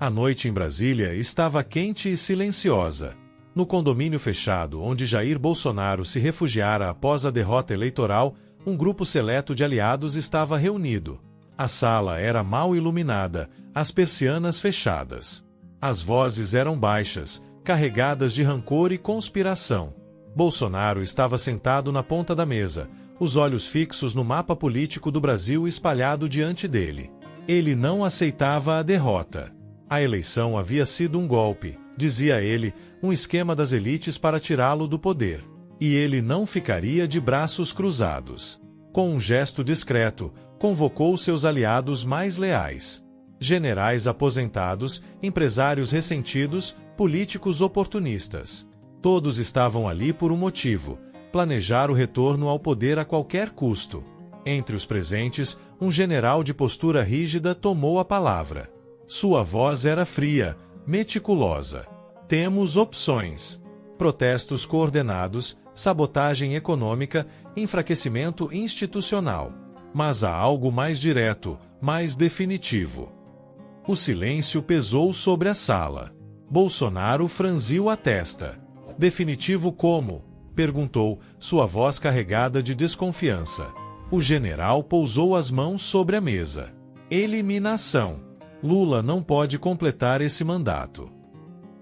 A noite em Brasília estava quente e silenciosa. No condomínio fechado onde Jair Bolsonaro se refugiara após a derrota eleitoral, um grupo seleto de aliados estava reunido. A sala era mal iluminada, as persianas fechadas. As vozes eram baixas, carregadas de rancor e conspiração. Bolsonaro estava sentado na ponta da mesa, os olhos fixos no mapa político do Brasil espalhado diante dele. Ele não aceitava a derrota. A eleição havia sido um golpe, dizia ele, um esquema das elites para tirá-lo do poder. E ele não ficaria de braços cruzados. Com um gesto discreto, convocou seus aliados mais leais. Generais aposentados, empresários ressentidos, políticos oportunistas. Todos estavam ali por um motivo: planejar o retorno ao poder a qualquer custo. Entre os presentes, um general de postura rígida tomou a palavra. Sua voz era fria, meticulosa. Temos opções: protestos coordenados, sabotagem econômica, enfraquecimento institucional. Mas há algo mais direto, mais definitivo. O silêncio pesou sobre a sala. Bolsonaro franziu a testa. Definitivo como? Perguntou, sua voz carregada de desconfiança. O general pousou as mãos sobre a mesa. Eliminação. Lula não pode completar esse mandato.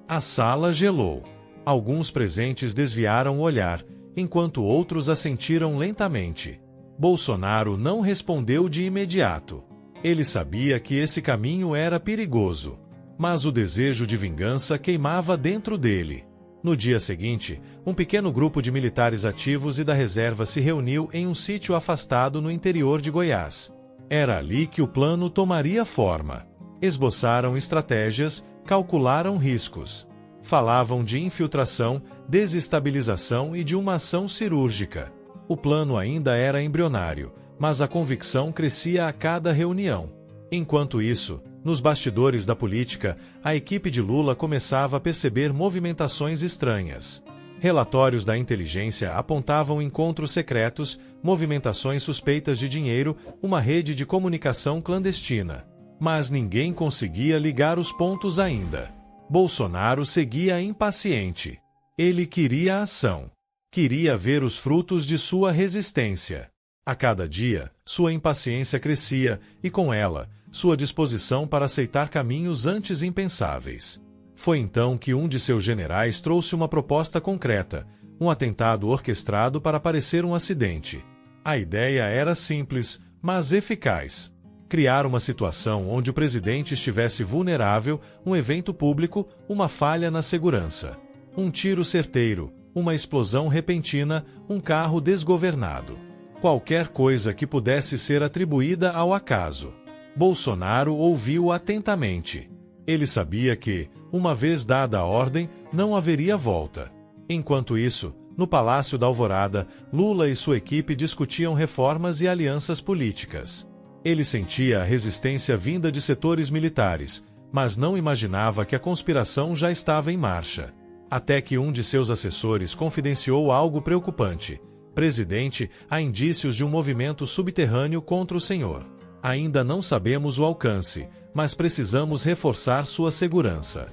A sala gelou. Alguns presentes desviaram o olhar, enquanto outros assentiram lentamente. Bolsonaro não respondeu de imediato. Ele sabia que esse caminho era perigoso. Mas o desejo de vingança queimava dentro dele. No dia seguinte, um pequeno grupo de militares ativos e da reserva se reuniu em um sítio afastado no interior de Goiás. Era ali que o plano tomaria forma. Esboçaram estratégias, calcularam riscos. Falavam de infiltração, desestabilização e de uma ação cirúrgica. O plano ainda era embrionário, mas a convicção crescia a cada reunião. Enquanto isso, nos bastidores da política, a equipe de Lula começava a perceber movimentações estranhas. Relatórios da inteligência apontavam encontros secretos, movimentações suspeitas de dinheiro, uma rede de comunicação clandestina. Mas ninguém conseguia ligar os pontos ainda. Bolsonaro seguia impaciente. Ele queria ação. Queria ver os frutos de sua resistência. A cada dia, sua impaciência crescia e, com ela, sua disposição para aceitar caminhos antes impensáveis. Foi então que um de seus generais trouxe uma proposta concreta, um atentado orquestrado para parecer um acidente. A ideia era simples, mas eficaz. Criar uma situação onde o presidente estivesse vulnerável, um evento público, uma falha na segurança. Um tiro certeiro, uma explosão repentina, um carro desgovernado. Qualquer coisa que pudesse ser atribuída ao acaso. Bolsonaro ouviu atentamente. Ele sabia que, uma vez dada a ordem, não haveria volta. Enquanto isso, no Palácio da Alvorada, Lula e sua equipe discutiam reformas e alianças políticas. Ele sentia a resistência vinda de setores militares, mas não imaginava que a conspiração já estava em marcha. Até que um de seus assessores confidenciou algo preocupante. Presidente, há indícios de um movimento subterrâneo contra o senhor. Ainda não sabemos o alcance, mas precisamos reforçar sua segurança.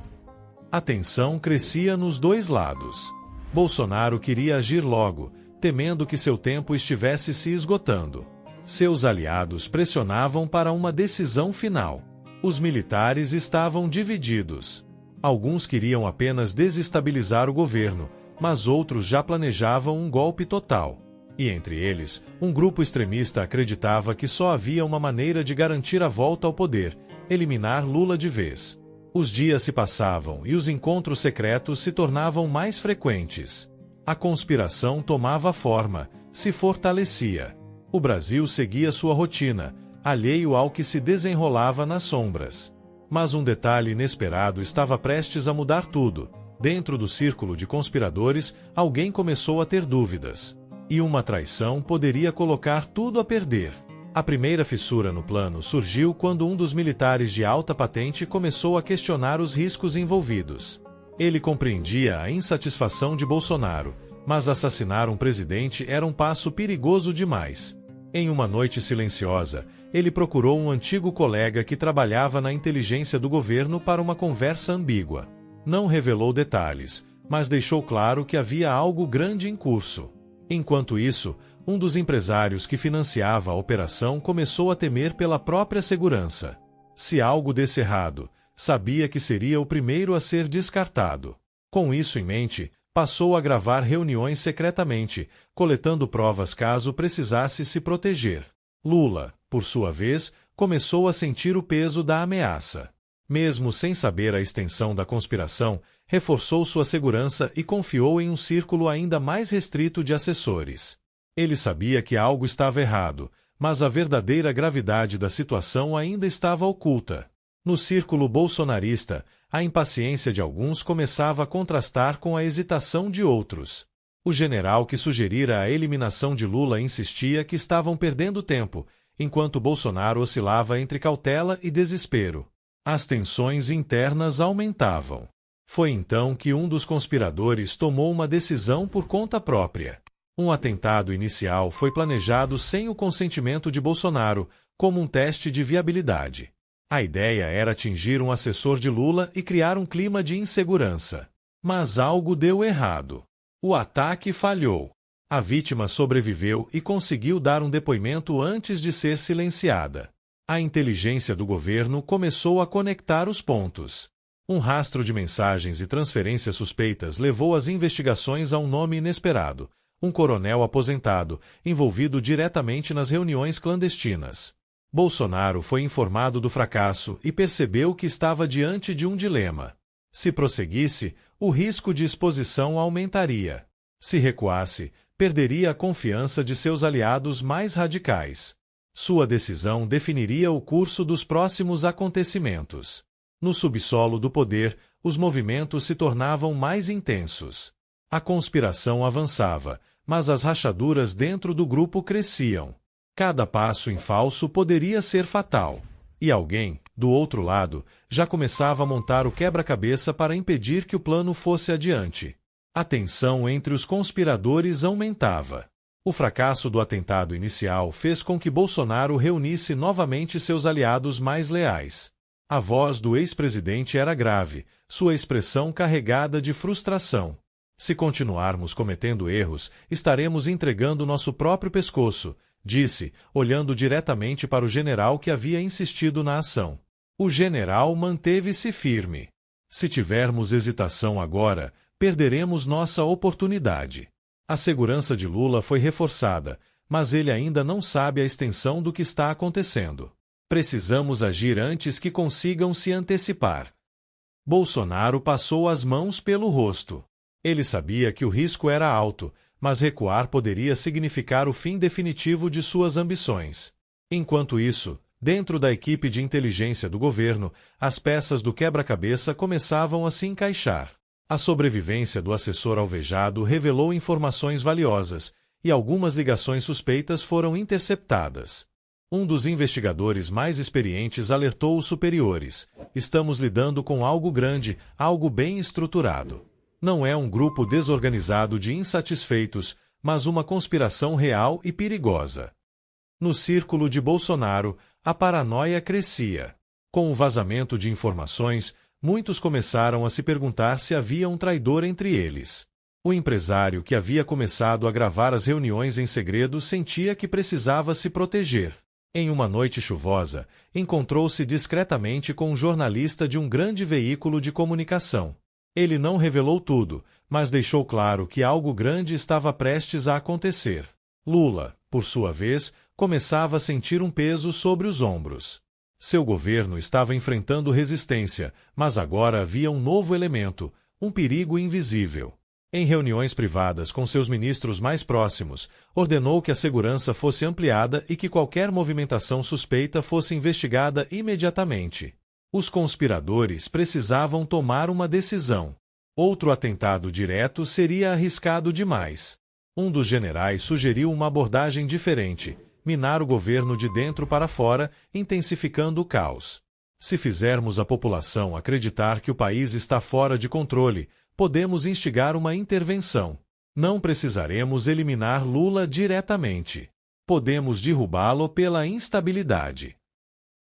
A tensão crescia nos dois lados. Bolsonaro queria agir logo, temendo que seu tempo estivesse se esgotando. Seus aliados pressionavam para uma decisão final. Os militares estavam divididos. Alguns queriam apenas desestabilizar o governo, mas outros já planejavam um golpe total. E entre eles, um grupo extremista acreditava que só havia uma maneira de garantir a volta ao poder: eliminar Lula de vez. Os dias se passavam e os encontros secretos se tornavam mais frequentes. A conspiração tomava forma, se fortalecia. O Brasil seguia sua rotina, alheio ao que se desenrolava nas sombras. Mas um detalhe inesperado estava prestes a mudar tudo. Dentro do círculo de conspiradores, alguém começou a ter dúvidas. E uma traição poderia colocar tudo a perder. A primeira fissura no plano surgiu quando um dos militares de alta patente começou a questionar os riscos envolvidos. Ele compreendia a insatisfação de Bolsonaro, mas assassinar um presidente era um passo perigoso demais. Em uma noite silenciosa, ele procurou um antigo colega que trabalhava na inteligência do governo para uma conversa ambígua. Não revelou detalhes, mas deixou claro que havia algo grande em curso. Enquanto isso, um dos empresários que financiava a operação começou a temer pela própria segurança. Se algo desse errado, sabia que seria o primeiro a ser descartado. Com isso em mente, passou a gravar reuniões secretamente, coletando provas caso precisasse se proteger. Lula, por sua vez, começou a sentir o peso da ameaça. Mesmo sem saber a extensão da conspiração, reforçou sua segurança e confiou em um círculo ainda mais restrito de assessores. Ele sabia que algo estava errado, mas a verdadeira gravidade da situação ainda estava oculta. No círculo bolsonarista, a impaciência de alguns começava a contrastar com a hesitação de outros. O general que sugerira a eliminação de Lula insistia que estavam perdendo tempo, enquanto Bolsonaro oscilava entre cautela e desespero. As tensões internas aumentavam. Foi então que um dos conspiradores tomou uma decisão por conta própria. Um atentado inicial foi planejado sem o consentimento de Bolsonaro, como um teste de viabilidade. A ideia era atingir um assessor de Lula e criar um clima de insegurança. Mas algo deu errado. O ataque falhou. A vítima sobreviveu e conseguiu dar um depoimento antes de ser silenciada. A inteligência do governo começou a conectar os pontos. Um rastro de mensagens e transferências suspeitas levou as investigações a um nome inesperado, um coronel aposentado, envolvido diretamente nas reuniões clandestinas. Bolsonaro foi informado do fracasso e percebeu que estava diante de um dilema. Se prosseguisse, o risco de exposição aumentaria. Se recuasse, perderia a confiança de seus aliados mais radicais. Sua decisão definiria o curso dos próximos acontecimentos. No subsolo do poder, os movimentos se tornavam mais intensos. A conspiração avançava, mas as rachaduras dentro do grupo cresciam. Cada passo em falso poderia ser fatal. E alguém, do outro lado, já começava a montar o quebra-cabeça para impedir que o plano fosse adiante. A tensão entre os conspiradores aumentava. O fracasso do atentado inicial fez com que Bolsonaro reunisse novamente seus aliados mais leais. A voz do ex-presidente era grave, sua expressão carregada de frustração. Se continuarmos cometendo erros, estaremos entregando nosso próprio pescoço, disse, olhando diretamente para o general que havia insistido na ação. O general manteve-se firme. Se tivermos hesitação agora, perderemos nossa oportunidade. A segurança de Lula foi reforçada, mas ele ainda não sabe a extensão do que está acontecendo. Precisamos agir antes que consigam se antecipar. Bolsonaro passou as mãos pelo rosto. Ele sabia que o risco era alto, mas recuar poderia significar o fim definitivo de suas ambições. Enquanto isso, dentro da equipe de inteligência do governo, as peças do quebra-cabeça começavam a se encaixar. A sobrevivência do assessor alvejado revelou informações valiosas, e algumas ligações suspeitas foram interceptadas. Um dos investigadores mais experientes alertou os superiores: estamos lidando com algo grande, algo bem estruturado. Não é um grupo desorganizado de insatisfeitos, mas uma conspiração real e perigosa. No círculo de Bolsonaro, a paranoia crescia. Com o vazamento de informações, muitos começaram a se perguntar se havia um traidor entre eles. O empresário que havia começado a gravar as reuniões em segredo sentia que precisava se proteger. Em uma noite chuvosa, encontrou-se discretamente com um jornalista de um grande veículo de comunicação. Ele não revelou tudo, mas deixou claro que algo grande estava prestes a acontecer. Lula, por sua vez, começava a sentir um peso sobre os ombros. Seu governo estava enfrentando resistência, mas agora havia um novo elemento, um perigo invisível. Em reuniões privadas com seus ministros mais próximos, ordenou que a segurança fosse ampliada e que qualquer movimentação suspeita fosse investigada imediatamente. Os conspiradores precisavam tomar uma decisão. Outro atentado direto seria arriscado demais. Um dos generais sugeriu uma abordagem diferente: minar o governo de dentro para fora, intensificando o caos. Se fizermos a população acreditar que o país está fora de controle, podemos instigar uma intervenção. Não precisaremos eliminar Lula diretamente. Podemos derrubá-lo pela instabilidade.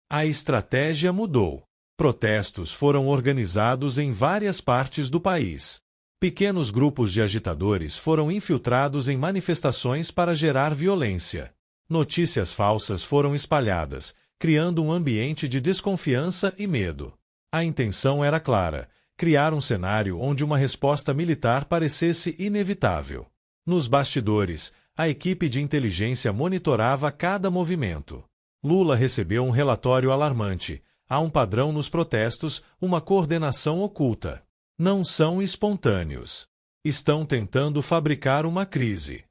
A estratégia mudou. Protestos foram organizados em várias partes do país. Pequenos grupos de agitadores foram infiltrados em manifestações para gerar violência. Notícias falsas foram espalhadas, criando um ambiente de desconfiança e medo. A intenção era clara: criar um cenário onde uma resposta militar parecesse inevitável. Nos bastidores, a equipe de inteligência monitorava cada movimento. Lula recebeu um relatório alarmante. Há um padrão nos protestos, uma coordenação oculta. Não são espontâneos. Estão tentando fabricar uma crise.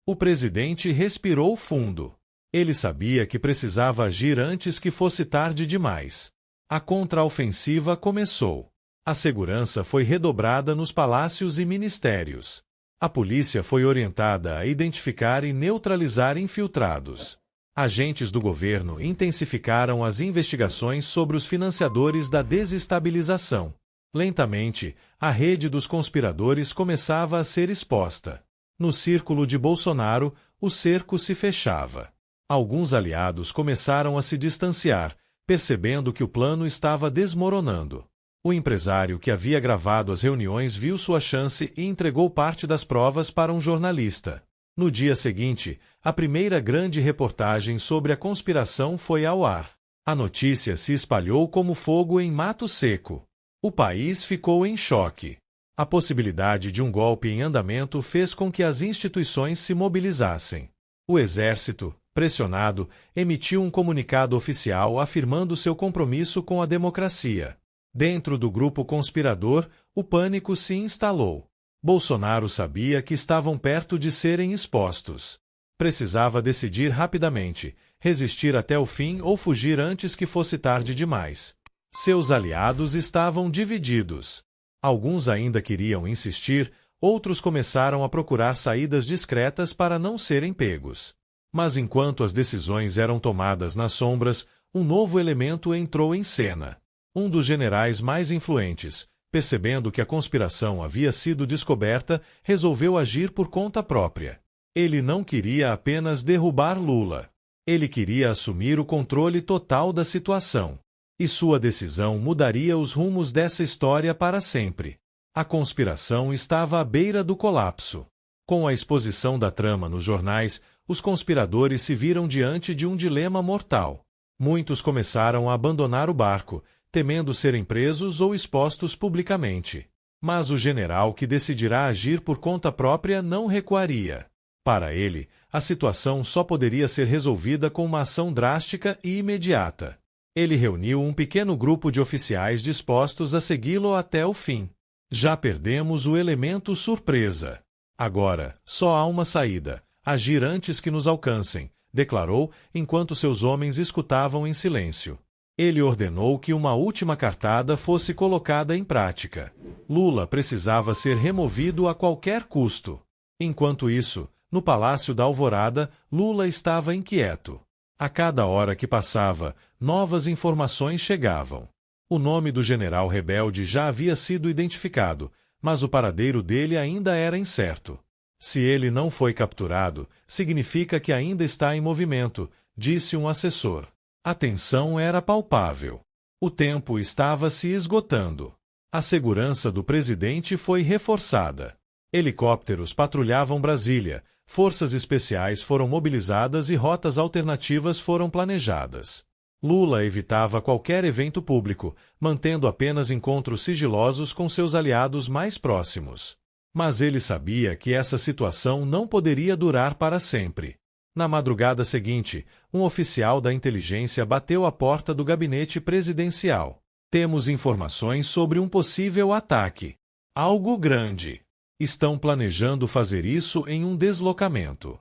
O presidente respirou fundo. Ele sabia que precisava agir antes que fosse tarde demais. A contraofensiva começou. A segurança foi redobrada nos palácios e ministérios. A polícia foi orientada a identificar e neutralizar infiltrados. Agentes do governo intensificaram as investigações sobre os financiadores da desestabilização. Lentamente, a rede dos conspiradores começava a ser exposta. No círculo de Bolsonaro, o cerco se fechava. Alguns aliados começaram a se distanciar, percebendo que o plano estava desmoronando. O empresário que havia gravado as reuniões viu sua chance e entregou parte das provas para um jornalista. No dia seguinte, a primeira grande reportagem sobre a conspiração foi ao ar. A notícia se espalhou como fogo em mato seco. O país ficou em choque. A possibilidade de um golpe em andamento fez com que as instituições se mobilizassem. O exército, pressionado, emitiu um comunicado oficial afirmando seu compromisso com a democracia. Dentro do grupo conspirador, o pânico se instalou. Bolsonaro sabia que estavam perto de serem expostos. Precisava decidir rapidamente, resistir até o fim ou fugir antes que fosse tarde demais. Seus aliados estavam divididos. Alguns ainda queriam insistir, outros começaram a procurar saídas discretas para não serem pegos. Mas enquanto as decisões eram tomadas nas sombras, um novo elemento entrou em cena. Um dos generais mais influentes, percebendo que a conspiração havia sido descoberta, resolveu agir por conta própria. Ele não queria apenas derrubar Lula. Ele queria assumir o controle total da situação. E sua decisão mudaria os rumos dessa história para sempre. A conspiração estava à beira do colapso. Com a exposição da trama nos jornais, os conspiradores se viram diante de um dilema mortal. Muitos começaram a abandonar o barco, temendo serem presos ou expostos publicamente. Mas o general que decidirá agir por conta própria não recuaria. Para ele, a situação só poderia ser resolvida com uma ação drástica e imediata. Ele reuniu um pequeno grupo de oficiais dispostos a segui-lo até o fim. Já perdemos o elemento surpresa. Agora, só há uma saída: agir antes que nos alcancem, declarou, enquanto seus homens escutavam em silêncio. Ele ordenou que uma última cartada fosse colocada em prática. Lula precisava ser removido a qualquer custo. Enquanto isso, no Palácio da Alvorada, Lula estava inquieto. A cada hora que passava, novas informações chegavam. O nome do general rebelde já havia sido identificado, mas o paradeiro dele ainda era incerto. Se ele não foi capturado, significa que ainda está em movimento, disse um assessor. A tensão era palpável. O tempo estava se esgotando. A segurança do presidente foi reforçada. Helicópteros patrulhavam Brasília, forças especiais foram mobilizadas e rotas alternativas foram planejadas. Lula evitava qualquer evento público, mantendo apenas encontros sigilosos com seus aliados mais próximos. Mas ele sabia que essa situação não poderia durar para sempre. Na madrugada seguinte, um oficial da inteligência bateu à porta do gabinete presidencial. Temos informações sobre um possível ataque. Algo grande. Estão planejando fazer isso em um deslocamento.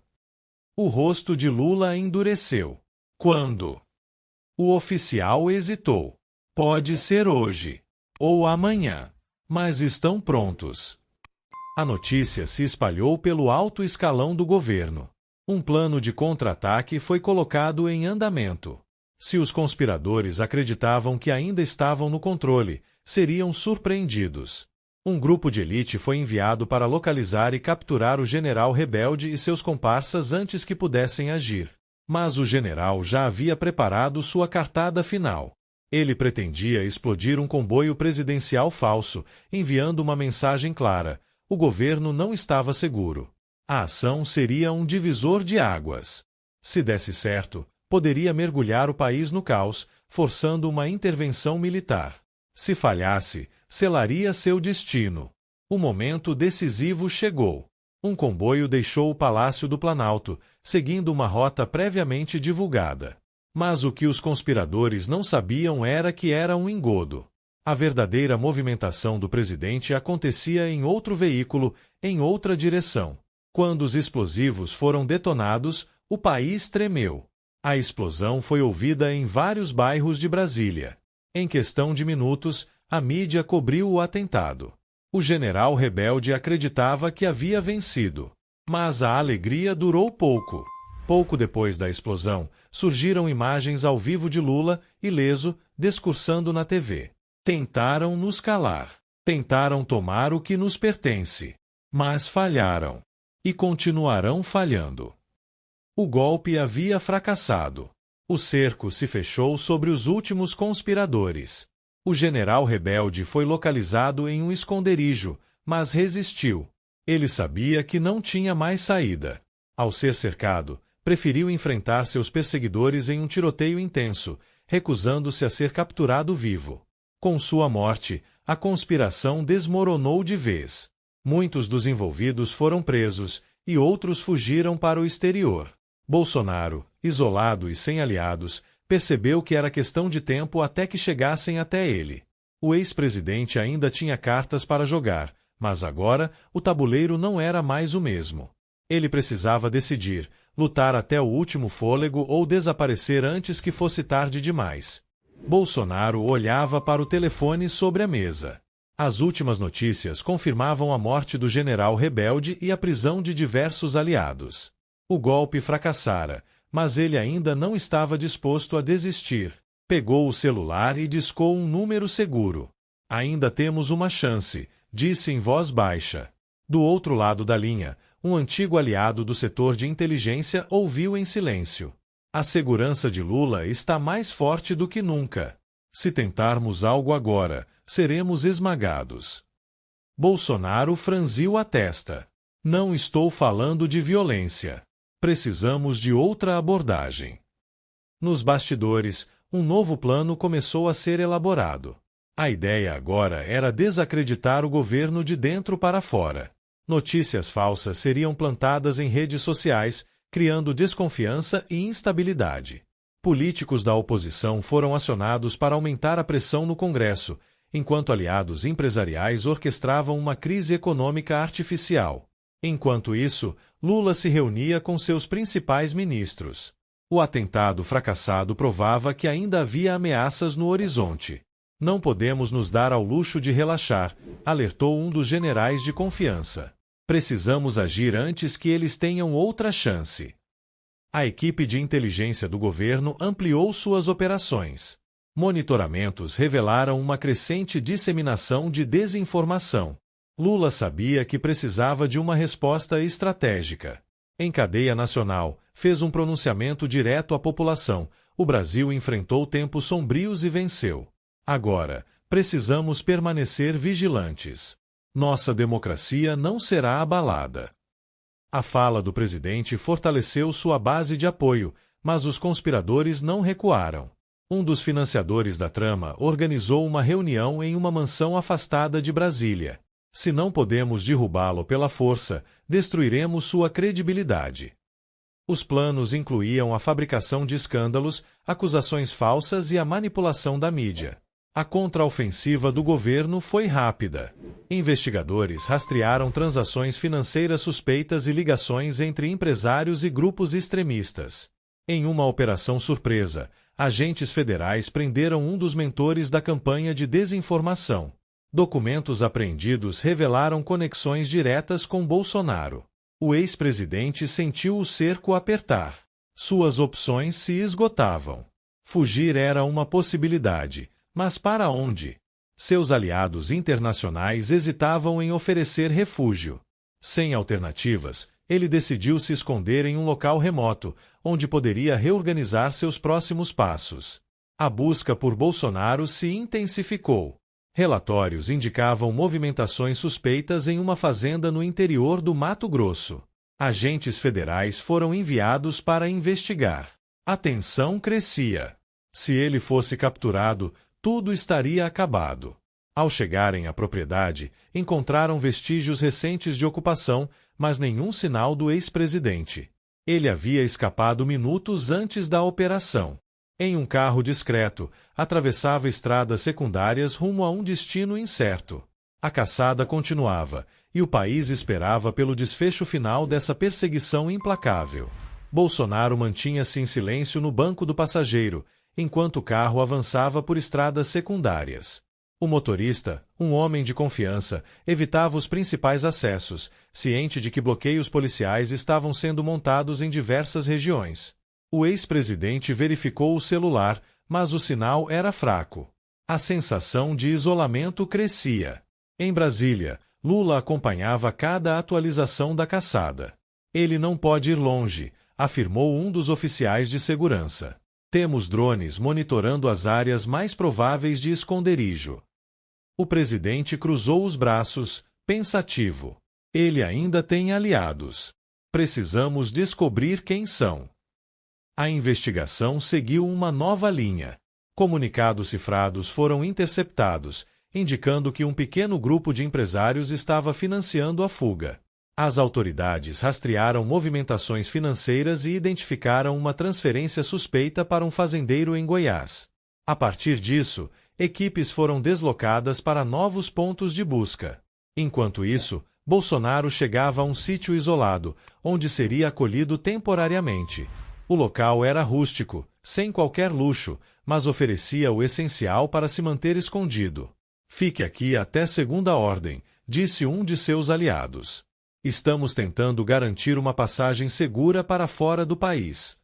O rosto de Lula endureceu. Quando? O oficial hesitou. Pode ser hoje. Ou amanhã. Mas estão prontos. A notícia se espalhou pelo alto escalão do governo. Um plano de contra-ataque foi colocado em andamento. Se os conspiradores acreditavam que ainda estavam no controle, seriam surpreendidos. Um grupo de elite foi enviado para localizar e capturar o general rebelde e seus comparsas antes que pudessem agir. Mas o general já havia preparado sua cartada final. Ele pretendia explodir um comboio presidencial falso, enviando uma mensagem clara: o governo não estava seguro. A ação seria um divisor de águas. Se desse certo, poderia mergulhar o país no caos, forçando uma intervenção militar. Se falhasse, selaria seu destino. O momento decisivo chegou. Um comboio deixou o Palácio do Planalto, seguindo uma rota previamente divulgada. Mas o que os conspiradores não sabiam era que era um engodo. A verdadeira movimentação do presidente acontecia em outro veículo, em outra direção. Quando os explosivos foram detonados, o país tremeu. A explosão foi ouvida em vários bairros de Brasília. Em questão de minutos, a mídia cobriu o atentado. O general rebelde acreditava que havia vencido. Mas a alegria durou pouco. Pouco depois da explosão, surgiram imagens ao vivo de Lula, ileso, discursando na TV. Tentaram nos calar. Tentaram tomar o que nos pertence. Mas falharam. E continuarão falhando. O golpe havia fracassado. O cerco se fechou sobre os últimos conspiradores. O general rebelde foi localizado em um esconderijo, mas resistiu. Ele sabia que não tinha mais saída. Ao ser cercado, preferiu enfrentar seus perseguidores em um tiroteio intenso, recusando-se a ser capturado vivo. Com sua morte, a conspiração desmoronou de vez. Muitos dos envolvidos foram presos e outros fugiram para o exterior. Bolsonaro, isolado e sem aliados, percebeu que era questão de tempo até que chegassem até ele. O ex-presidente ainda tinha cartas para jogar, mas agora o tabuleiro não era mais o mesmo. Ele precisava decidir, lutar até o último fôlego ou desaparecer antes que fosse tarde demais. Bolsonaro olhava para o telefone sobre a mesa. As últimas notícias confirmavam a morte do general rebelde e a prisão de diversos aliados. O golpe fracassara, mas ele ainda não estava disposto a desistir. Pegou o celular e discou um número seguro. Ainda temos uma chance, disse em voz baixa. Do outro lado da linha, um antigo aliado do setor de inteligência ouviu em silêncio. A segurança de Lula está mais forte do que nunca. Se tentarmos algo agora, seremos esmagados. Bolsonaro franziu a testa. Não estou falando de violência. Precisamos de outra abordagem. Nos bastidores, um novo plano começou a ser elaborado. A ideia agora era desacreditar o governo de dentro para fora. Notícias falsas seriam plantadas em redes sociais, criando desconfiança e instabilidade. Políticos da oposição foram acionados para aumentar a pressão no Congresso, enquanto aliados empresariais orquestravam uma crise econômica artificial. Enquanto isso, Lula se reunia com seus principais ministros. O atentado fracassado provava que ainda havia ameaças no horizonte. Não podemos nos dar ao luxo de relaxar, alertou um dos generais de confiança. Precisamos agir antes que eles tenham outra chance. A equipe de inteligência do governo ampliou suas operações. Monitoramentos revelaram uma crescente disseminação de desinformação. Lula sabia que precisava de uma resposta estratégica. Em cadeia nacional, fez um pronunciamento direto à população. O Brasil enfrentou tempos sombrios e venceu. Agora, precisamos permanecer vigilantes. Nossa democracia não será abalada. A fala do presidente fortaleceu sua base de apoio, mas os conspiradores não recuaram. Um dos financiadores da trama organizou uma reunião em uma mansão afastada de Brasília. Se não podemos derrubá-lo pela força, destruiremos sua credibilidade. Os planos incluíam a fabricação de escândalos, acusações falsas e a manipulação da mídia. A contraofensiva do governo foi rápida. Investigadores rastrearam transações financeiras suspeitas e ligações entre empresários e grupos extremistas. Em uma operação surpresa, agentes federais prenderam um dos mentores da campanha de desinformação. Documentos apreendidos revelaram conexões diretas com Bolsonaro. O ex-presidente sentiu o cerco apertar. Suas opções se esgotavam. Fugir era uma possibilidade, mas para onde? Seus aliados internacionais hesitavam em oferecer refúgio. Sem alternativas, ele decidiu se esconder em um local remoto, onde poderia reorganizar seus próximos passos. A busca por Bolsonaro se intensificou. Relatórios indicavam movimentações suspeitas em uma fazenda no interior do Mato Grosso. Agentes federais foram enviados para investigar. A tensão crescia. Se ele fosse capturado, tudo estaria acabado. Ao chegarem à propriedade, encontraram vestígios recentes de ocupação, mas nenhum sinal do ex-presidente. Ele havia escapado minutos antes da operação. Em um carro discreto, atravessava estradas secundárias rumo a um destino incerto. A caçada continuava, e o país esperava pelo desfecho final dessa perseguição implacável. Bolsonaro mantinha-se em silêncio no banco do passageiro, enquanto o carro avançava por estradas secundárias. O motorista, um homem de confiança, evitava os principais acessos, ciente de que bloqueios policiais estavam sendo montados em diversas regiões. O ex-presidente verificou o celular, mas o sinal era fraco. A sensação de isolamento crescia. Em Brasília, Lula acompanhava cada atualização da caçada. Ele não pode ir longe, afirmou um dos oficiais de segurança. Temos drones monitorando as áreas mais prováveis de esconderijo. O presidente cruzou os braços, pensativo. Ele ainda tem aliados. Precisamos descobrir quem são. A investigação seguiu uma nova linha. Comunicados cifrados foram interceptados, indicando que um pequeno grupo de empresários estava financiando a fuga. As autoridades rastrearam movimentações financeiras e identificaram uma transferência suspeita para um fazendeiro em Goiás. A partir disso, equipes foram deslocadas para novos pontos de busca. Enquanto isso, Bolsonaro chegava a um sítio isolado, onde seria acolhido temporariamente. O local era rústico, sem qualquer luxo, mas oferecia o essencial para se manter escondido. Fique aqui até segunda ordem, disse um de seus aliados. Estamos tentando garantir uma passagem segura para fora do país.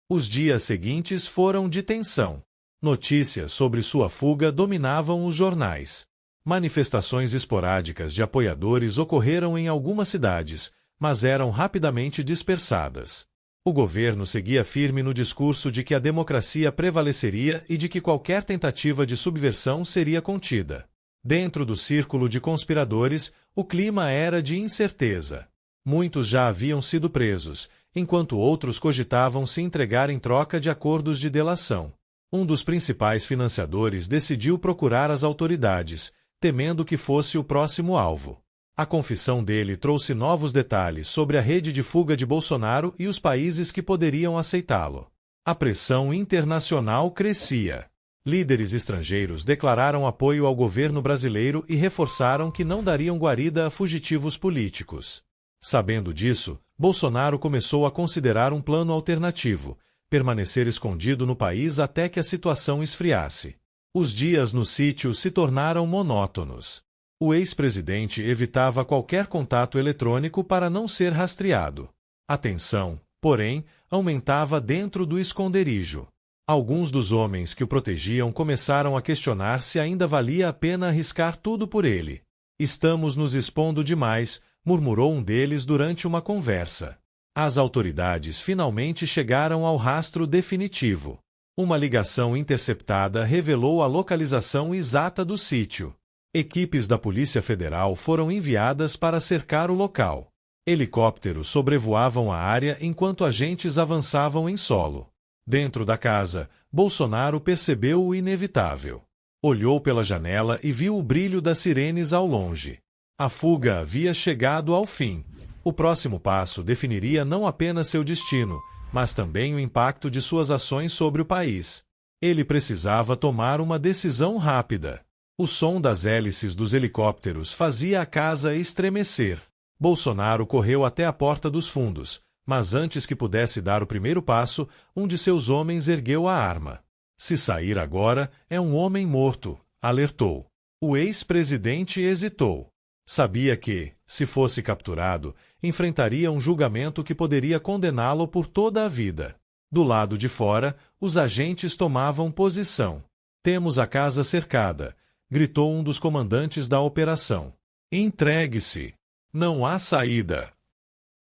Os dias seguintes foram de tensão. Notícias sobre sua fuga dominavam os jornais. Manifestações esporádicas de apoiadores ocorreram em algumas cidades, mas eram rapidamente dispersadas. O governo seguia firme no discurso de que a democracia prevaleceria e de que qualquer tentativa de subversão seria contida. Dentro do círculo de conspiradores, o clima era de incerteza. Muitos já haviam sido presos, enquanto outros cogitavam se entregar em troca de acordos de delação. Um dos principais financiadores decidiu procurar as autoridades, temendo que fosse o próximo alvo. A confissão dele trouxe novos detalhes sobre a rede de fuga de Bolsonaro e os países que poderiam aceitá-lo. A pressão internacional crescia. Líderes estrangeiros declararam apoio ao governo brasileiro e reforçaram que não dariam guarida a fugitivos políticos. Sabendo disso, Bolsonaro começou a considerar um plano alternativo: permanecer escondido no país até que a situação esfriasse. Os dias no sítio se tornaram monótonos. O ex-presidente evitava qualquer contato eletrônico para não ser rastreado. A tensão, porém, aumentava dentro do esconderijo. Alguns dos homens que o protegiam começaram a questionar se ainda valia a pena arriscar tudo por ele. Estamos nos expondo demais, murmurou um deles durante uma conversa. As autoridades finalmente chegaram ao rastro definitivo. Uma ligação interceptada revelou a localização exata do sítio. Equipes da Polícia Federal foram enviadas para cercar o local. Helicópteros sobrevoavam a área enquanto agentes avançavam em solo. Dentro da casa, Bolsonaro percebeu o inevitável. Olhou pela janela e viu o brilho das sirenes ao longe. A fuga havia chegado ao fim. O próximo passo definiria não apenas seu destino, mas também o impacto de suas ações sobre o país. Ele precisava tomar uma decisão rápida. O som das hélices dos helicópteros fazia a casa estremecer. Bolsonaro correu até a porta dos fundos, mas antes que pudesse dar o primeiro passo, um de seus homens ergueu a arma. Se sair agora, é um homem morto, alertou. O ex-presidente hesitou. Sabia que, se fosse capturado, enfrentaria um julgamento que poderia condená-lo por toda a vida. Do lado de fora, os agentes tomavam posição. Temos a casa cercada. gritou um dos comandantes da operação. Entregue-se! Não há saída!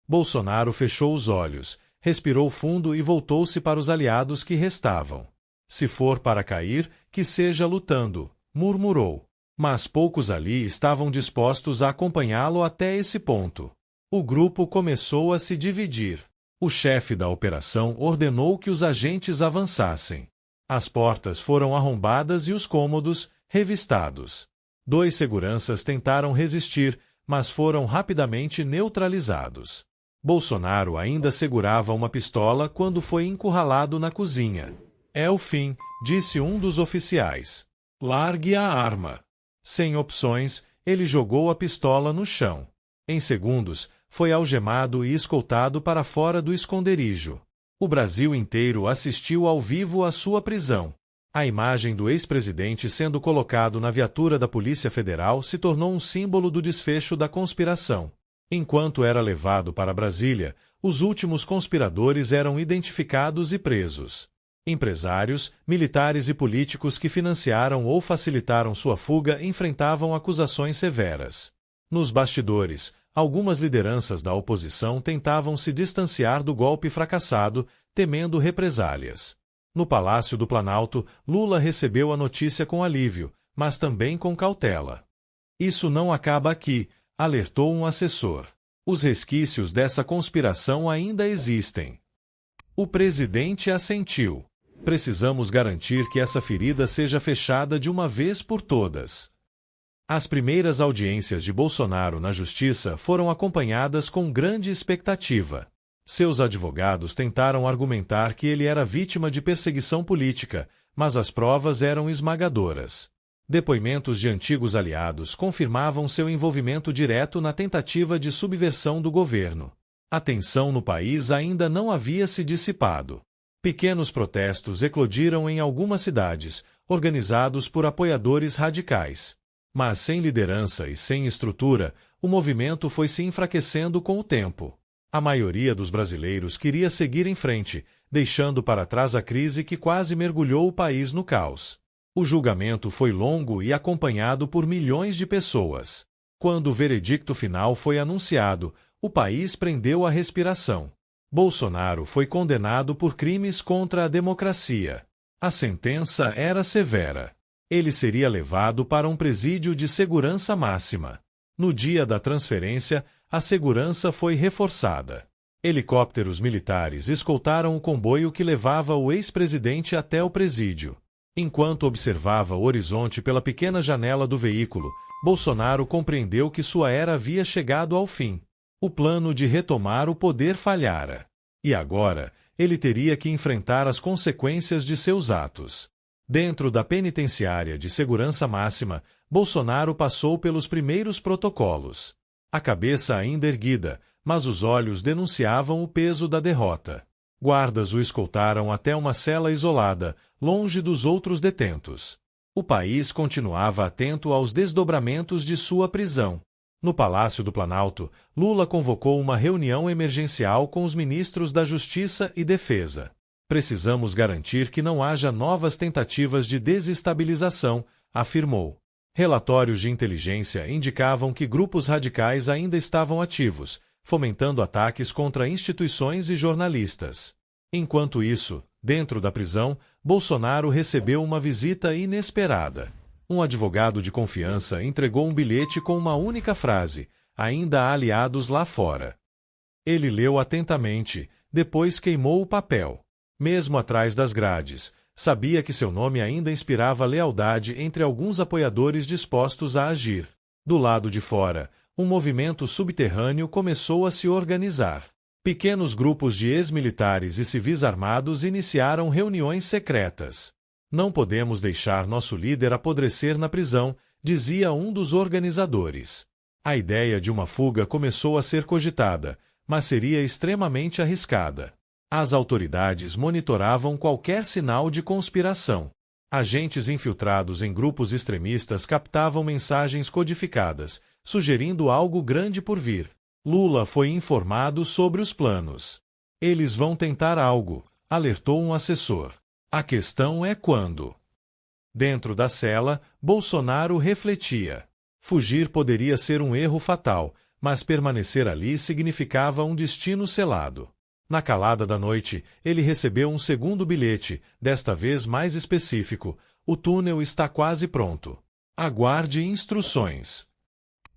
Bolsonaro fechou os olhos, respirou fundo e voltou-se para os aliados que restavam. Se for para cair, que seja lutando, murmurou. Mas poucos ali estavam dispostos a acompanhá-lo até esse ponto. O grupo começou a se dividir. O chefe da operação ordenou que os agentes avançassem. As portas foram arrombadas e os cômodos revistados. 2 seguranças tentaram resistir, mas foram rapidamente neutralizados. Bolsonaro ainda segurava uma pistola quando foi encurralado na cozinha. É o fim, disse um dos oficiais. Largue a arma. Sem opções, ele jogou a pistola no chão. Em segundos, foi algemado e escoltado para fora do esconderijo. O Brasil inteiro assistiu ao vivo à sua prisão. A imagem do ex-presidente sendo colocado na viatura da Polícia Federal se tornou um símbolo do desfecho da conspiração. Enquanto era levado para Brasília, os últimos conspiradores eram identificados e presos. Empresários, militares e políticos que financiaram ou facilitaram sua fuga enfrentavam acusações severas. Nos bastidores, algumas lideranças da oposição tentavam se distanciar do golpe fracassado, temendo represálias. No Palácio do Planalto, Lula recebeu a notícia com alívio, mas também com cautela. Isso não acaba aqui, alertou um assessor. Os resquícios dessa conspiração ainda existem. O presidente assentiu. Precisamos garantir que essa ferida seja fechada de uma vez por todas. As primeiras audiências de Bolsonaro na Justiça foram acompanhadas com grande expectativa. Seus advogados tentaram argumentar que ele era vítima de perseguição política, mas as provas eram esmagadoras. Depoimentos de antigos aliados confirmavam seu envolvimento direto na tentativa de subversão do governo. A tensão no país ainda não havia se dissipado. Pequenos protestos eclodiram em algumas cidades, organizados por apoiadores radicais. Mas sem liderança e sem estrutura, o movimento foi se enfraquecendo com o tempo. A maioria dos brasileiros queria seguir em frente, deixando para trás a crise que quase mergulhou o país no caos. O julgamento foi longo e acompanhado por milhões de pessoas. Quando o veredicto final foi anunciado, o país prendeu a respiração. Bolsonaro foi condenado por crimes contra a democracia. A sentença era severa. Ele seria levado para um presídio de segurança máxima. No dia da transferência, a segurança foi reforçada. Helicópteros militares escoltaram o comboio que levava o ex-presidente até o presídio. Enquanto observava o horizonte pela pequena janela do veículo, Bolsonaro compreendeu que sua era havia chegado ao fim. O plano de retomar o poder falhara. E agora, ele teria que enfrentar as consequências de seus atos. Dentro da penitenciária de segurança máxima, Bolsonaro passou pelos primeiros protocolos. A cabeça ainda erguida, mas os olhos denunciavam o peso da derrota. Guardas o escoltaram até uma cela isolada, longe dos outros detentos. O país continuava atento aos desdobramentos de sua prisão. No Palácio do Planalto, Lula convocou uma reunião emergencial com os ministros da Justiça e Defesa. Precisamos garantir que não haja novas tentativas de desestabilização, afirmou. Relatórios de inteligência indicavam que grupos radicais ainda estavam ativos, fomentando ataques contra instituições e jornalistas. Enquanto isso, dentro da prisão, Bolsonaro recebeu uma visita inesperada. Um advogado de confiança entregou um bilhete com uma única frase: "Ainda há aliados lá fora". Ele leu atentamente, depois queimou o papel. Mesmo atrás das grades, sabia que seu nome ainda inspirava lealdade entre alguns apoiadores dispostos a agir. Do lado de fora, um movimento subterrâneo começou a se organizar. Pequenos grupos de ex-militares e civis armados iniciaram reuniões secretas. "Não podemos deixar nosso líder apodrecer na prisão", dizia um dos organizadores. A ideia de uma fuga começou a ser cogitada, mas seria extremamente arriscada. As autoridades monitoravam qualquer sinal de conspiração. Agentes infiltrados em grupos extremistas captavam mensagens codificadas, sugerindo algo grande por vir. Lula foi informado sobre os planos. "Eles vão tentar algo", alertou um assessor. "A questão é quando". Dentro da cela, Bolsonaro refletia. Fugir poderia ser um erro fatal, mas permanecer ali significava um destino selado. Na calada da noite, ele recebeu um segundo bilhete, desta vez mais específico: o túnel está quase pronto. Aguarde instruções.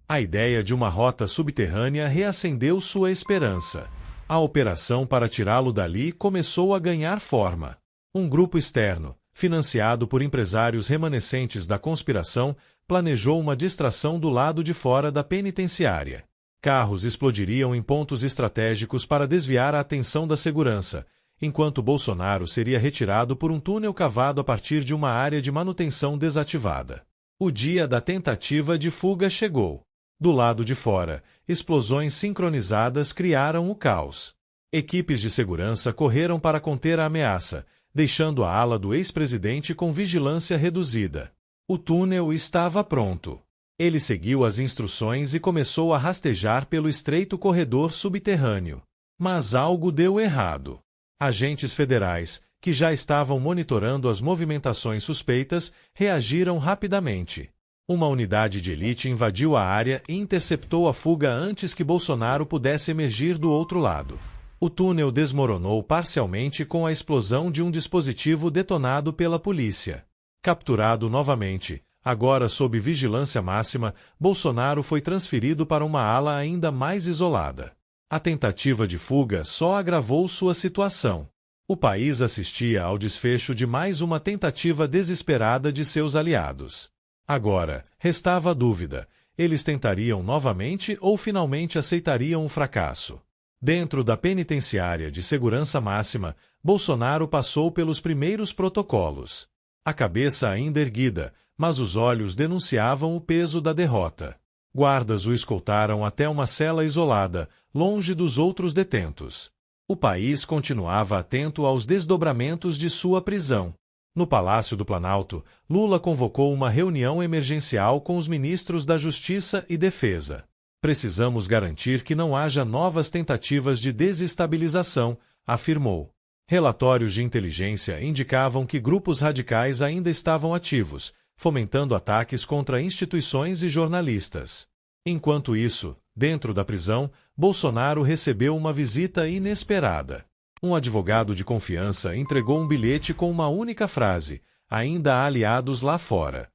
A ideia de uma rota subterrânea reacendeu sua esperança. A operação para tirá-lo dali começou a ganhar forma. Um grupo externo, financiado por empresários remanescentes da conspiração, planejou uma distração do lado de fora da penitenciária. Carros explodiriam em pontos estratégicos para desviar a atenção da segurança, enquanto Bolsonaro seria retirado por um túnel cavado a partir de uma área de manutenção desativada. O dia da tentativa de fuga chegou. Do lado de fora, explosões sincronizadas criaram o caos. Equipes de segurança correram para conter a ameaça, deixando a ala do ex-presidente com vigilância reduzida. O túnel estava pronto. Ele seguiu as instruções e começou a rastejar pelo estreito corredor subterrâneo. Mas algo deu errado. Agentes federais, que já estavam monitorando as movimentações suspeitas, reagiram rapidamente. Uma unidade de elite invadiu a área e interceptou a fuga antes que Bolsonaro pudesse emergir do outro lado. O túnel desmoronou parcialmente com a explosão de um dispositivo detonado pela polícia. Capturado novamente, agora sob vigilância máxima, Bolsonaro foi transferido para uma ala ainda mais isolada. A tentativa de fuga só agravou sua situação. O país assistia ao desfecho de mais uma tentativa desesperada de seus aliados. Agora, restava a dúvida: eles tentariam novamente ou finalmente aceitariam o fracasso? Dentro da penitenciária de segurança máxima, Bolsonaro passou pelos primeiros protocolos. A cabeça ainda erguida, mas os olhos denunciavam o peso da derrota. Guardas o escoltaram até uma cela isolada, longe dos outros detentos. O país continuava atento aos desdobramentos de sua prisão. No Palácio do Planalto, Lula convocou uma reunião emergencial com os ministros da Justiça e Defesa. Precisamos garantir que não haja novas tentativas de desestabilização, afirmou. Relatórios de inteligência indicavam que grupos radicais ainda estavam ativos, fomentando ataques contra instituições e jornalistas. Enquanto isso, dentro da prisão, Bolsonaro recebeu uma visita inesperada. Um advogado de confiança entregou um bilhete com uma única frase: "Ainda há aliados lá fora".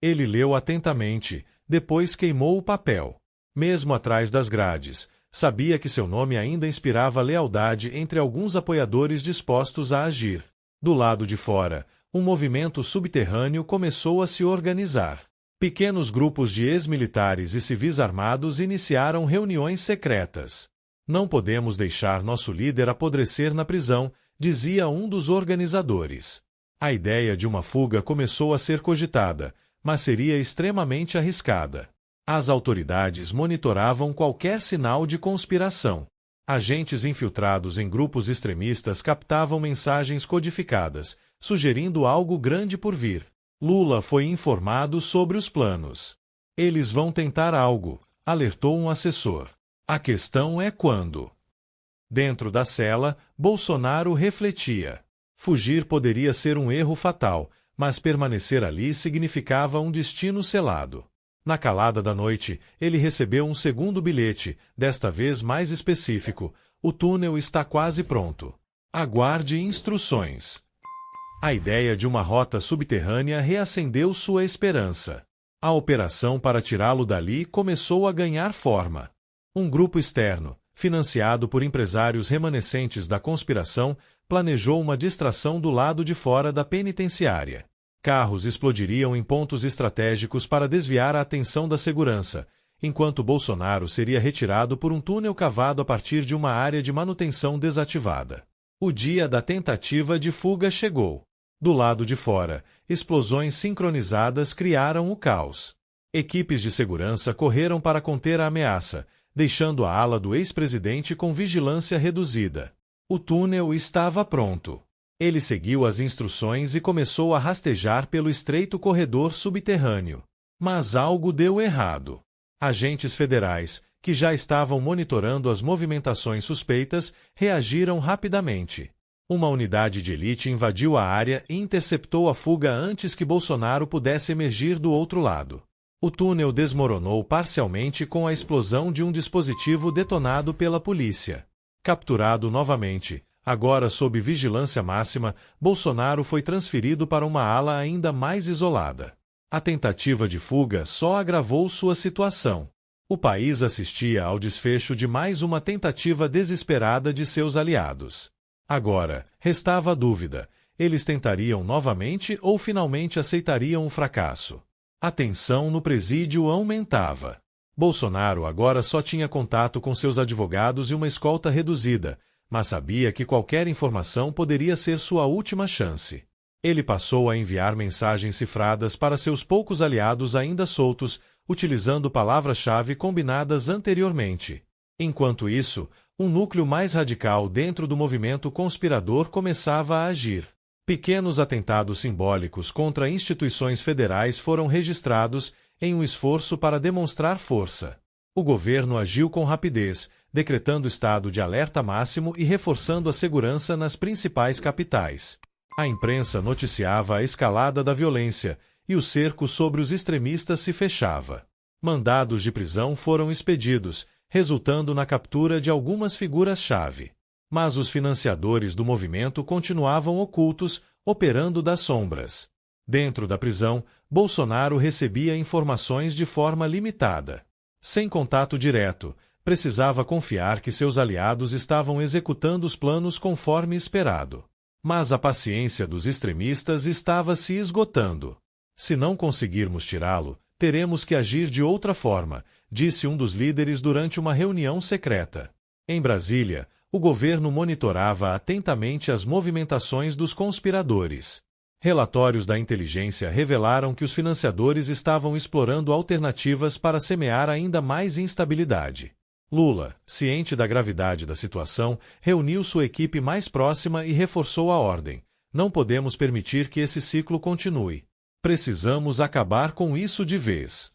Ele leu atentamente, depois queimou o papel. Mesmo atrás das grades, sabia que seu nome ainda inspirava lealdade entre alguns apoiadores dispostos a agir. Do lado de fora, um movimento subterrâneo começou a se organizar. Pequenos grupos de ex-militares e civis armados iniciaram reuniões secretas. "Não podemos deixar nosso líder apodrecer na prisão", dizia um dos organizadores. A ideia de uma fuga começou a ser cogitada, mas seria extremamente arriscada. As autoridades monitoravam qualquer sinal de conspiração. Agentes infiltrados em grupos extremistas captavam mensagens codificadas, sugerindo algo grande por vir. Lula foi informado sobre os planos. "Eles vão tentar algo", alertou um assessor. "A questão é quando". Dentro da cela, Bolsonaro refletia. Fugir poderia ser um erro fatal, mas permanecer ali significava um destino selado. Na calada da noite, ele recebeu um segundo bilhete, desta vez mais específico: "O túnel está quase pronto. Aguarde instruções". A ideia de uma rota subterrânea reacendeu sua esperança. A operação para tirá-lo dali começou a ganhar forma. Um grupo externo, financiado por empresários remanescentes da conspiração, planejou uma distração do lado de fora da penitenciária. Carros explodiriam em pontos estratégicos para desviar a atenção da segurança, enquanto Bolsonaro seria retirado por um túnel cavado a partir de uma área de manutenção desativada. O dia da tentativa de fuga chegou. Do lado de fora, explosões sincronizadas criaram o caos. Equipes de segurança correram para conter a ameaça, deixando a ala do ex-presidente com vigilância reduzida. O túnel estava pronto. Ele seguiu as instruções e começou a rastejar pelo estreito corredor subterrâneo. Mas algo deu errado. Agentes federais, que já estavam monitorando as movimentações suspeitas, reagiram rapidamente. Uma unidade de elite invadiu a área e interceptou a fuga antes que Bolsonaro pudesse emergir do outro lado. O túnel desmoronou parcialmente com a explosão de um dispositivo detonado pela polícia. Capturado novamente, agora sob vigilância máxima, Bolsonaro foi transferido para uma ala ainda mais isolada. A tentativa de fuga só agravou sua situação. O país assistia ao desfecho de mais uma tentativa desesperada de seus aliados. Agora, restava a dúvida: eles tentariam novamente ou finalmente aceitariam o fracasso? A tensão no presídio aumentava. Bolsonaro agora só tinha contato com seus advogados e uma escolta reduzida, mas sabia que qualquer informação poderia ser sua última chance. Ele passou a enviar mensagens cifradas para seus poucos aliados ainda soltos, utilizando palavras-chave combinadas anteriormente. Enquanto isso, um núcleo mais radical dentro do movimento conspirador começava a agir. Pequenos atentados simbólicos contra instituições federais foram registrados em um esforço para demonstrar força. O governo agiu com rapidez, decretando estado de alerta máximo e reforçando a segurança nas principais capitais. A imprensa noticiava a escalada da violência, e o cerco sobre os extremistas se fechava. Mandados de prisão foram expedidos, resultando na captura de algumas figuras-chave. Mas os financiadores do movimento continuavam ocultos, operando das sombras. Dentro da prisão, Bolsonaro recebia informações de forma limitada. Sem contato direto, precisava confiar que seus aliados estavam executando os planos conforme esperado. Mas a paciência dos extremistas estava se esgotando. Se não conseguirmos tirá-lo, teremos que agir de outra forma, disse um dos líderes durante uma reunião secreta. Em Brasília, o governo monitorava atentamente as movimentações dos conspiradores. Relatórios da inteligência revelaram que os financiadores estavam explorando alternativas para semear ainda mais instabilidade. Lula, ciente da gravidade da situação, reuniu sua equipe mais próxima e reforçou a ordem: não podemos permitir que esse ciclo continue. Precisamos acabar com isso de vez.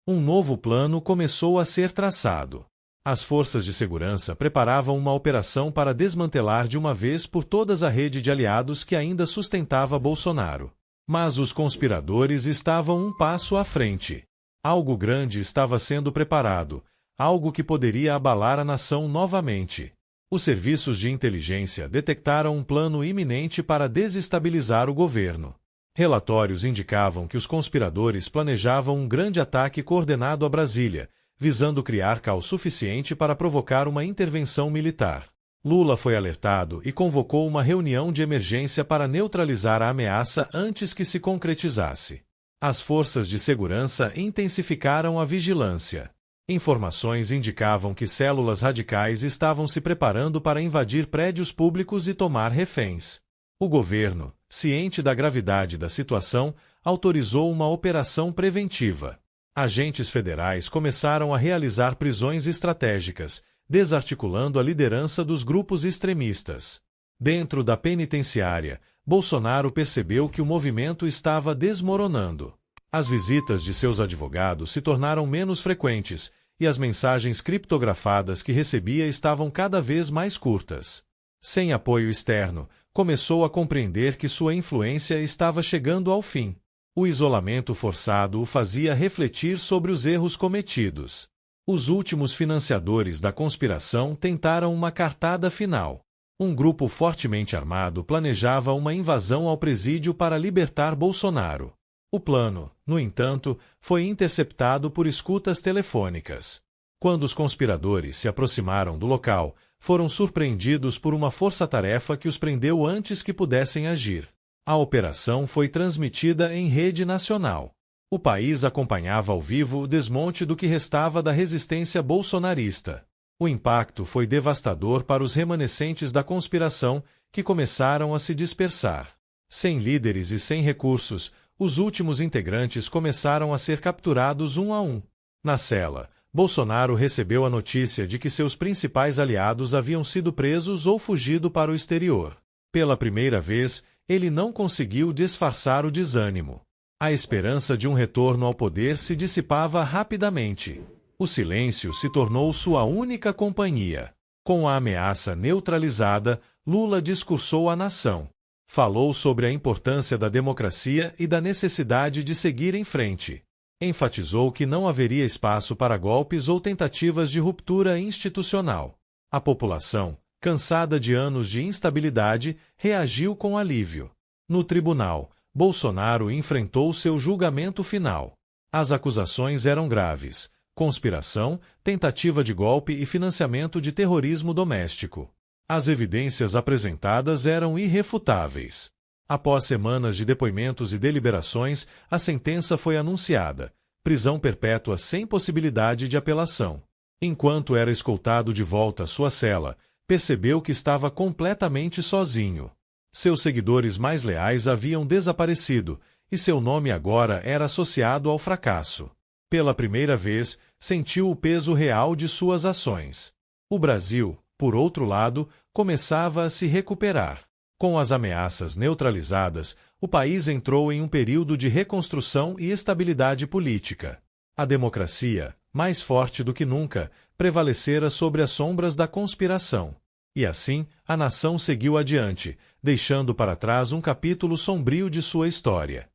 Um novo plano começou a ser traçado. As forças de segurança preparavam uma operação para desmantelar de uma vez por todas a rede de aliados que ainda sustentava Bolsonaro. Mas os conspiradores estavam um passo à frente. Algo grande estava sendo preparado, algo que poderia abalar a nação novamente. Os serviços de inteligência detectaram um plano iminente para desestabilizar o governo. Relatórios indicavam que os conspiradores planejavam um grande ataque coordenado a Brasília, visando criar caos suficiente para provocar uma intervenção militar. Lula foi alertado e convocou uma reunião de emergência para neutralizar a ameaça antes que se concretizasse. As forças de segurança intensificaram a vigilância. Informações indicavam que células radicais estavam se preparando para invadir prédios públicos e tomar reféns. O governo, ciente da gravidade da situação, autorizou uma operação preventiva. Agentes federais começaram a realizar prisões estratégicas, desarticulando a liderança dos grupos extremistas. Dentro da penitenciária, Bolsonaro percebeu que o movimento estava desmoronando. As visitas de seus advogados se tornaram menos frequentes, e as mensagens criptografadas que recebia estavam cada vez mais curtas. Sem apoio externo, começou a compreender que sua influência estava chegando ao fim. O isolamento forçado o fazia refletir sobre os erros cometidos. Os últimos financiadores da conspiração tentaram uma cartada final. Um grupo fortemente armado planejava uma invasão ao presídio para libertar Bolsonaro. O plano, no entanto, foi interceptado por escutas telefônicas. Quando os conspiradores se aproximaram do local, foram surpreendidos por uma força-tarefa que os prendeu antes que pudessem agir. A operação foi transmitida em rede nacional. O país acompanhava ao vivo o desmonte do que restava da resistência bolsonarista. O impacto foi devastador para os remanescentes da conspiração, que começaram a se dispersar. Sem líderes e sem recursos, os últimos integrantes começaram a ser capturados um a um. Na cela, Bolsonaro recebeu a notícia de que seus principais aliados haviam sido presos ou fugido para o exterior. Pela primeira vez, ele não conseguiu disfarçar o desânimo. A esperança de um retorno ao poder se dissipava rapidamente. O silêncio se tornou sua única companhia. Com a ameaça neutralizada, Lula discursou à nação. Falou sobre a importância da democracia e da necessidade de seguir em frente. Enfatizou que não haveria espaço para golpes ou tentativas de ruptura institucional. A população, cansada de anos de instabilidade, reagiu com alívio. No tribunal, Bolsonaro enfrentou seu julgamento final. As acusações eram graves: conspiração, tentativa de golpe e financiamento de terrorismo doméstico. As evidências apresentadas eram irrefutáveis. Após semanas de depoimentos e deliberações, a sentença foi anunciada: prisão perpétua sem possibilidade de apelação. Enquanto era escoltado de volta à sua cela, percebeu que estava completamente sozinho. Seus seguidores mais leais haviam desaparecido, e seu nome agora era associado ao fracasso. Pela primeira vez, sentiu o peso real de suas ações. O Brasil, por outro lado, começava a se recuperar. Com as ameaças neutralizadas, o país entrou em um período de reconstrução e estabilidade política. A democracia, mais forte do que nunca, prevalecera sobre as sombras da conspiração. E assim, a nação seguiu adiante, deixando para trás um capítulo sombrio de sua história.